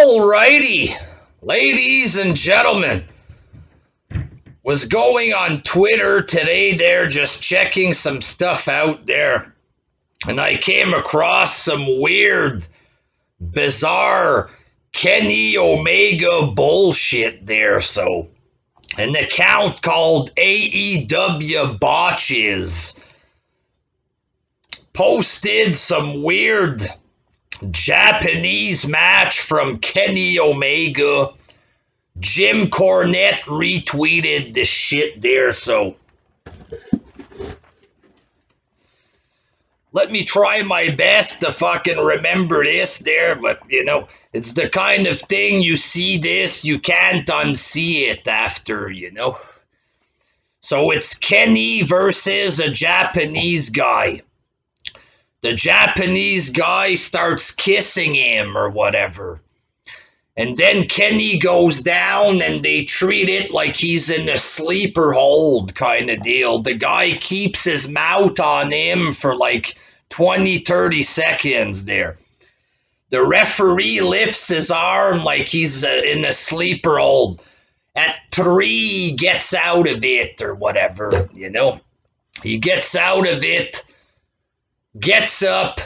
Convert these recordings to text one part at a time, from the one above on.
Alrighty, ladies and gentlemen, was going on Twitter today there, just checking some stuff out there, and I came across some weird, bizarre Kenny Omega bullshit there. So, an account called AEW Botches posted some weird Japanese match from Kenny Omega. Jim Cornette retweeted the shit there, so let me try my best to fucking remember this there, but it's the kind of thing you see this, you can't unsee it after, So it's Kenny versus a Japanese guy. The Japanese guy starts kissing him or whatever. And then Kenny goes down and they treat it like he's in a sleeper hold kind of deal. The guy keeps his mouth on him for like 20, 30 seconds there. The referee lifts his arm like he's in a sleeper hold. At 3, he gets out of it or whatever, He gets out of it, gets up.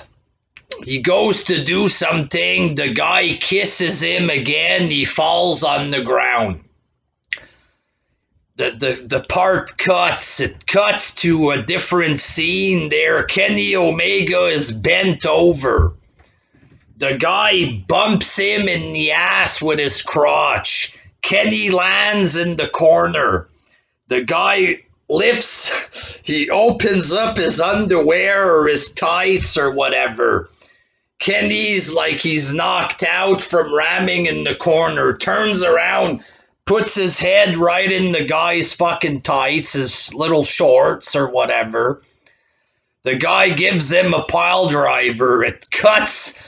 He goes to do something. The guy kisses him again. He falls on the ground. The part cuts. It cuts to a different scene there. Kenny Omega is bent over. The guy bumps him in the ass with his crotch. Kenny lands in the corner. The guy lifts, he opens up his underwear or his tights or whatever. Kenny's like he's knocked out from ramming in the corner, turns around, puts his head right in the guy's fucking tights, his little shorts or whatever. The guy gives him a pile driver. It cuts.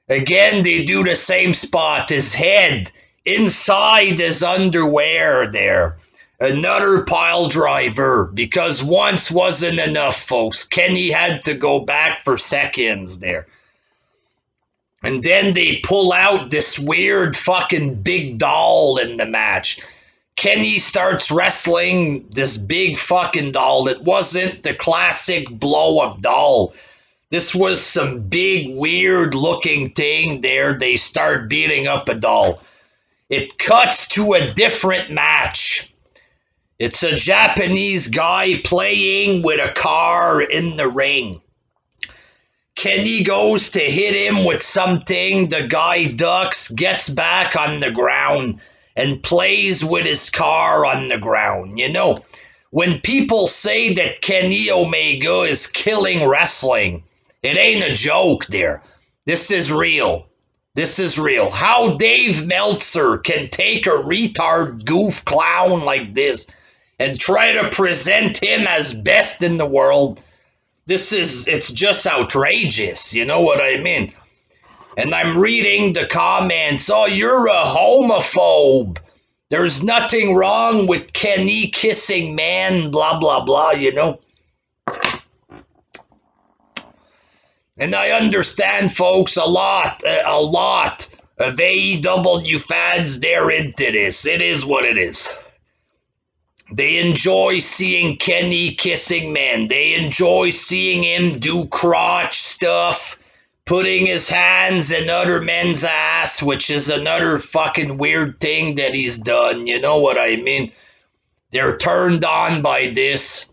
Again, they do the same spot. His head inside his underwear there. Another pile driver, because once wasn't enough, folks. Kenny had to go back for seconds there. And then they pull out this weird fucking big doll in the match. Kenny starts wrestling this big fucking doll. It wasn't the classic blow-up doll. This was some big, weird-looking thing there. They start beating up a doll. It cuts to a different match. It's a Japanese guy playing with a car in the ring. Kenny goes to hit him with something. The guy ducks, gets back on the ground, and plays with his car on the ground. When people say that Kenny Omega is killing wrestling, it ain't a joke there. This is real. This is real. How Dave Meltzer can take a retard goof clown like this and try to present him as best in the world. It's just outrageous, you know what I mean? And I'm reading the comments, oh, you're a homophobe. There's nothing wrong with Kenny kissing man, blah, blah, blah, And I understand, folks, a lot of AEW fans, they're into this. It is what it is. They enjoy seeing Kenny kissing men. They enjoy seeing him do crotch stuff, putting his hands in other men's ass, which is another fucking weird thing that he's done. You know what I mean? They're turned on by this,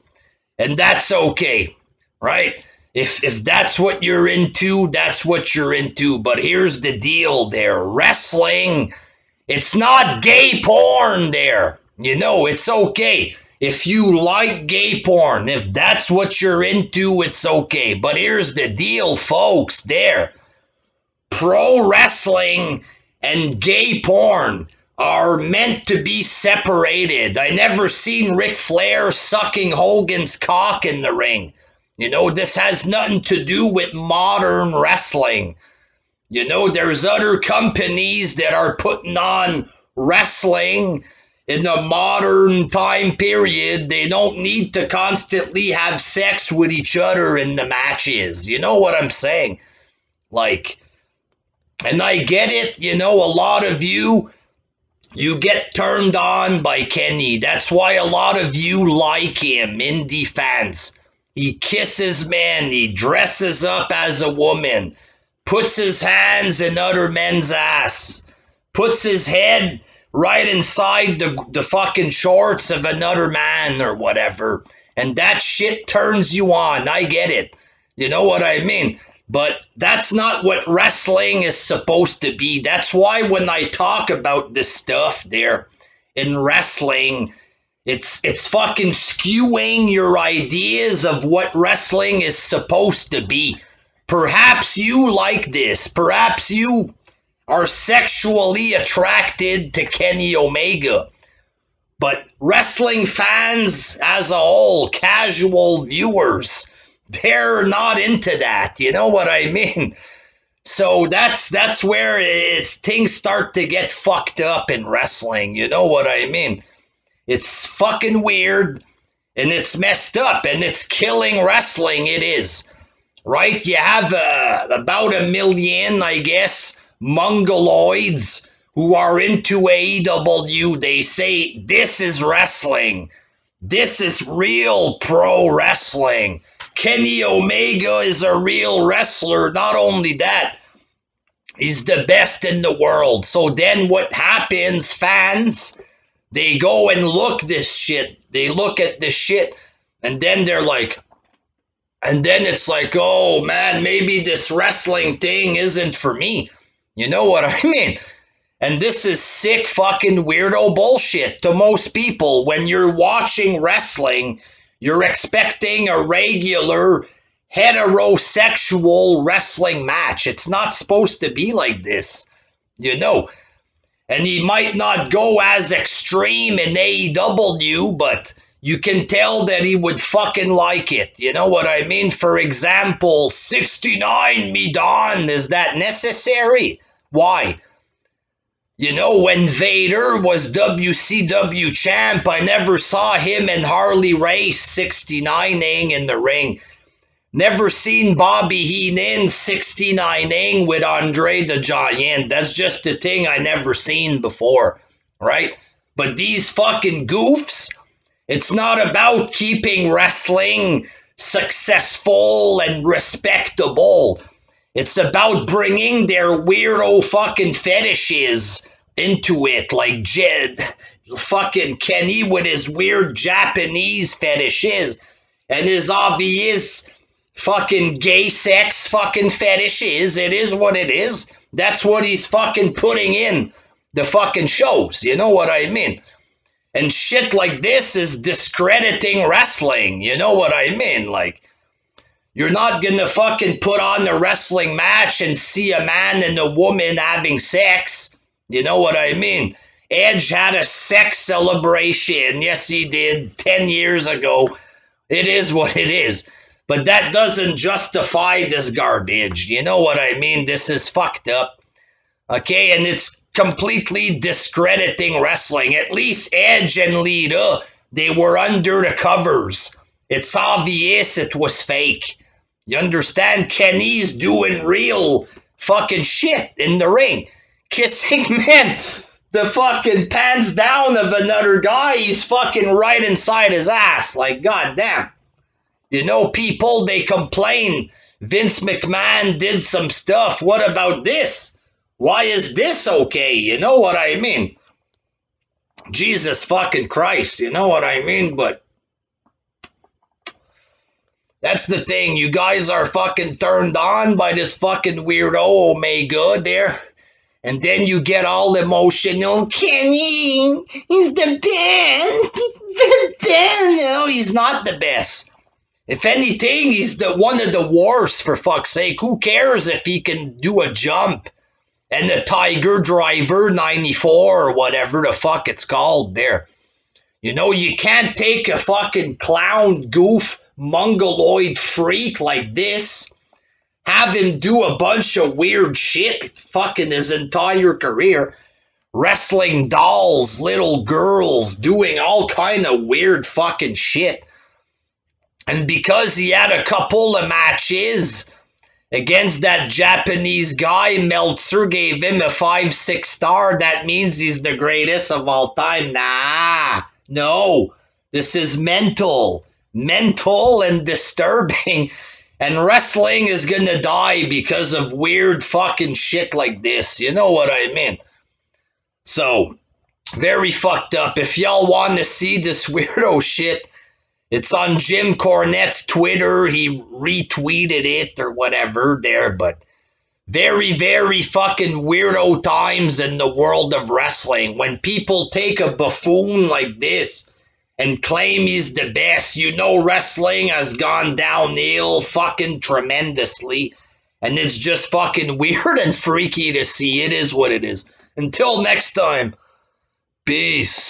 and that's okay, right? If that's what you're into, that's what you're into. But here's the deal there. Wrestling, it's not gay porn there. It's okay. If you like gay porn, if that's what you're into, it's okay. But here's the deal, folks, there. Pro wrestling and gay porn are meant to be separated. I never seen Ric Flair sucking Hogan's cock in the ring. This has nothing to do with modern wrestling. There's other companies that are putting on wrestling in the modern time period. They don't need to constantly have sex with each other in the matches. You know what I'm saying? Like, And I get it, a lot of you get turned on by Kenny. That's why a lot of you like him, indie fans. He kisses men, he dresses up as a woman, puts his hands in other men's ass, puts his head right inside the fucking shorts of another man or whatever. And that shit turns you on. I get it. You know what I mean? But that's not what wrestling is supposed to be. That's why when I talk about this stuff there in wrestling, it's fucking skewing your ideas of what wrestling is supposed to be. Perhaps you like this. Perhaps you are sexually attracted to Kenny Omega. But wrestling fans as a whole, casual viewers, they're not into that. You know what I mean? So that's where things start to get fucked up in wrestling. You know what I mean? It's fucking weird, and it's messed up, and it's killing wrestling. It is. Right? You have about 1 million, I guess, mongoloids who are into AEW. They say, this is wrestling. This is real pro wrestling. Kenny Omega is a real wrestler. Not only that, he's the best in the world. So then what happens, fans? They go and look this shit. They look at this shit, and then they're like, and then it's like, oh man, maybe this wrestling thing isn't for me. You know what I mean? And this is sick fucking weirdo bullshit to most people. When you're watching wrestling, you're expecting a regular heterosexual wrestling match. It's not supposed to be like this, And he might not go as extreme in AEW, but you can tell that he would fucking like it. You know what I mean? For example, 69 me Don. Is that necessary? Why? When Vader was WCW champ, I never saw him and Harley Race 69ing in the ring. Never seen Bobby Heenan 69ing with Andre the Giant. That's just a thing I never seen before, right? But these fucking goofs, it's not about keeping wrestling successful and respectable. It's about bringing their weirdo fucking fetishes into it, like fucking Kenny with his weird Japanese fetishes and his obvious fucking gay sex fucking fetishes. It is what it is. That's what he's fucking putting in the fucking shows. You know what I mean? And shit like this is discrediting wrestling. You know what I mean? Like, you're not gonna fucking put on a wrestling match and see a man and a woman having sex. You know what I mean? Edge had a sex celebration. Yes, he did 10 years ago. It is what it is. But that doesn't justify this garbage. You know what I mean? This is fucked up. Okay, and it's completely discrediting wrestling. At least Edge and Lita, they were under the covers. It's obvious it was fake. You understand? Kenny's doing real fucking shit in the ring. Kissing, man, the fucking pants down of another guy, he's fucking right inside his ass. Like, goddamn. People, they complain. Vince McMahon did some stuff. What about this? Why is this okay? You know what I mean? Jesus fucking Christ, you know what I mean? But that's the thing. You guys are fucking turned on by this fucking weirdo Omega there. And then you get all emotional. Kenny, he's the best. The best. No, he's not the best. If anything, he's one of the worst, for fuck's sake. Who cares if he can do a jump and the Tiger Driver 94 or whatever the fuck it's called there? You can't take a fucking clown goof mongoloid freak like this, have him do a bunch of weird shit fucking his entire career, wrestling dolls, little girls, doing all kind of weird fucking shit. And because he had a couple of matches Against that Japanese guy, Meltzer gave him a 5-6 star. That means he's the greatest of all time. Nah, no. This is mental and disturbing. And wrestling is gonna die because of weird fucking shit like this. You know what I mean? So, very fucked up. If y'all want to see this weirdo shit, it's on Jim Cornette's Twitter. He retweeted it or whatever there, but very, very fucking weirdo times in the world of wrestling. When people take a buffoon like this and claim he's the best, you know wrestling has gone downhill fucking tremendously. And it's just fucking weird and freaky to see. It is what it is. Until next time, peace.